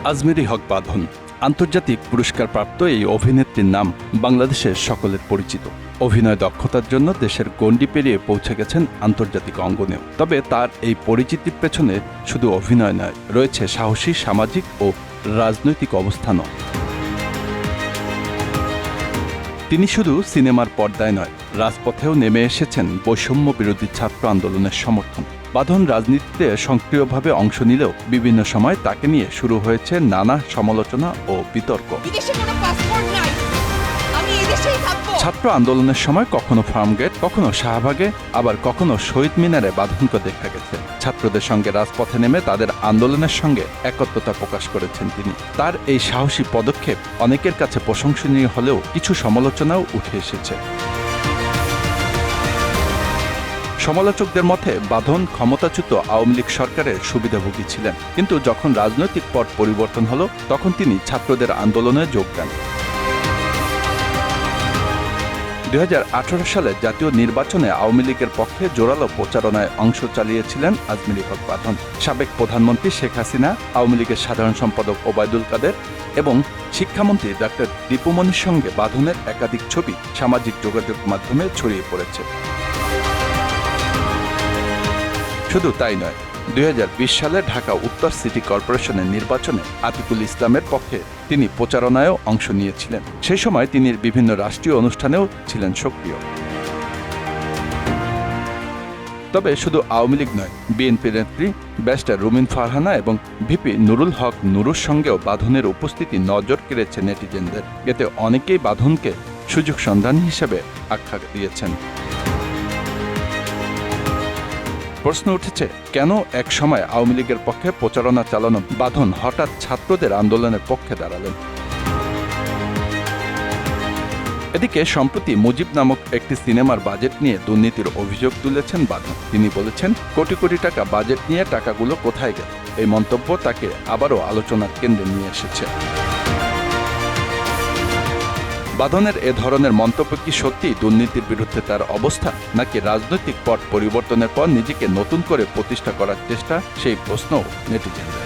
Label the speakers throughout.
Speaker 1: আজমেরী হক বাঁধন আন্তর্জাতিক পুরস্কারপ্রাপ্ত এই অভিনেত্রীর নাম বাংলাদেশের সকলের পরিচিত। অভিনয় দক্ষতার জন্য দেশের গণ্ডি পেরিয়ে পৌঁছে গেছেন আন্তর্জাতিক অঙ্গনেও। তবে তার এই পরিচিতির পেছনে শুধু অভিনয় নয়, রয়েছে সাহসী সামাজিক ও রাজনৈতিক অবস্থানও। তিনি শুধু সিনেমার পর্দায় নয়, রাজপথেও নেমে এসেছেন বৈষম্য বিরোধী ছাত্র আন্দোলনের সমর্থন। বাঁধন রাজনীতিতে সক্রিয়ভাবে অংশ নিলেও বিভিন্ন সময় তাকে নিয়ে শুরু হয়েছে নানা সমালোচনা ও বিতর্ক। ছাত্র আন্দোলনের সময় কখনো ফার্মগেট, কখনো শাহবাগে, আবার কখনো শহীদ মিনারে বাঁধনকে দেখা গেছে। ছাত্রদের সঙ্গে রাজপথে নেমে তাদের আন্দোলনের সঙ্গে একত্রতা প্রকাশ করেছেন তিনি। তার এই সাহসী পদক্ষেপ অনেকের কাছে প্রশংসনীয় হলেও কিছু সমালোচনাও উঠে এসেছে। সমালোচকদের মতে বাঁধন ক্ষমতাচ্যুত আওয়ামী লীগ সরকারের সুবিধাভোগী ছিলেন, কিন্তু যখন রাজনৈতিক পট পরিবর্তন হলো তখন তিনি ছাত্রদের আন্দোলনে যোগ দেন। 2018 সালে জাতীয় নির্বাচনে আওয়ামী লীগের পক্ষে জোরালো প্রচারণায় অংশ চালিয়েছিলেন আজমেরী হক বাঁধন। সাবেক প্রধানমন্ত্রী শেখ হাসিনা, আওয়ামী লীগের সাধারণ সম্পাদক ওবায়দুল কাদের এবং শিক্ষামন্ত্রী ডক্টর দীপু মনির সঙ্গে বাঁধনের একাধিক ছবি সামাজিক যোগাযোগ মাধ্যমে ছড়িয়ে পড়েছে। শুধু তাই নয়, 2020 সালে ঢাকা উত্তর সিটি কর্পোরেশনের নির্বাচনে আতিকুল ইসলামের পক্ষে তিনি প্রচারণায়ও অংশ নিয়েছিলেন। সেই সময় তিনি বিভিন্ন রাষ্ট্রীয় অনুষ্ঠানেও ছিলেন সক্রিয়। তবে শুধু আওয়ামী লীগ নয়, বিএনপি নেত্রী ব্যারিস্টার রুমিন ফারহানা এবং ভিপি নুরুল হক নুরুর সঙ্গেও বাঁধনের উপস্থিতি নজর কেড়েছে নেটিজেনদের। এতে অনেকেই বাঁধনকে সুযোগ সন্ধানী হিসেবে আখ্যা দিয়েছেন। প্রশ্ন উঠেছে, কেন এক সময় আওয়ামী লীগের পক্ষে প্রচারণা চালানো বাঁধন হঠাৎ ছাত্রদের আন্দোলনের পক্ষে দাঁড়ালেন? এদিকে সম্প্রতি মুজিব নামক একটি সিনেমার বাজেট নিয়ে দুর্নীতির অভিযোগ তুলেছেন বাঁধন। তিনি বলেছেন, কোটি কোটি টাকা বাজেট নিয়ে টাকাগুলো কোথায় গেল? এই মন্তব্য তাকে আবারও আলোচনার কেন্দ্রে নিয়ে এসেছে। বাঁধনের এ ধরনের মন্তব্য কি সত্যি দুর্নীতির বিরুদ্ধে তার অবস্থা, নাকি রাজনৈতিক পট পরিবর্তনের পর নিজেকে নতুন করে প্রতিষ্ঠা করার চেষ্টা, সেই প্রশ্ন নেটিজেনদের।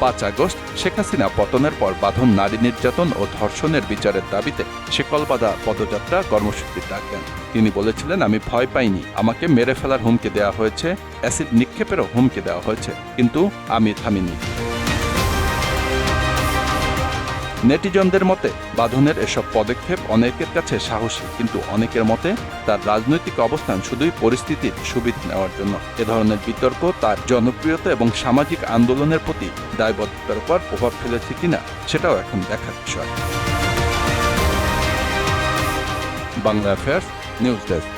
Speaker 1: 5 আগস্ট শেখ হাসিনা পতনের পর বাঁধন নারী নির্যাতন ও ধর্ষণের বিচারের দাবিতে শিকলবাধা পদযাত্রা কর্মসূচির ডাক দেন। তিনি বলেছিলেন, আমি ভয় পাইনি, আমাকে মেরে ফেলার হুমকি দেওয়া হয়েছে, অ্যাসিড নিক্ষেপেরও হুমকি দেওয়া হয়েছে, কিন্তু আমি থামিনি। নেটিজনদের মতে বাঁধনের এসব পদক্ষেপ অনেকের কাছে সাহসী, কিন্তু অনেকের মতে তার রাজনৈতিক অবস্থান শুধুই পরিস্থিতির সুবিধা নেওয়ার জন্য। এ ধরনের বিতর্ক তার জনপ্রিয়তা এবং সামাজিক আন্দোলনের প্রতি দায়বদ্ধতার উপর প্রভাব ফেলেছে কিনা, সেটাও এখন দেখার বিষয়। Bangla affairs, news desk.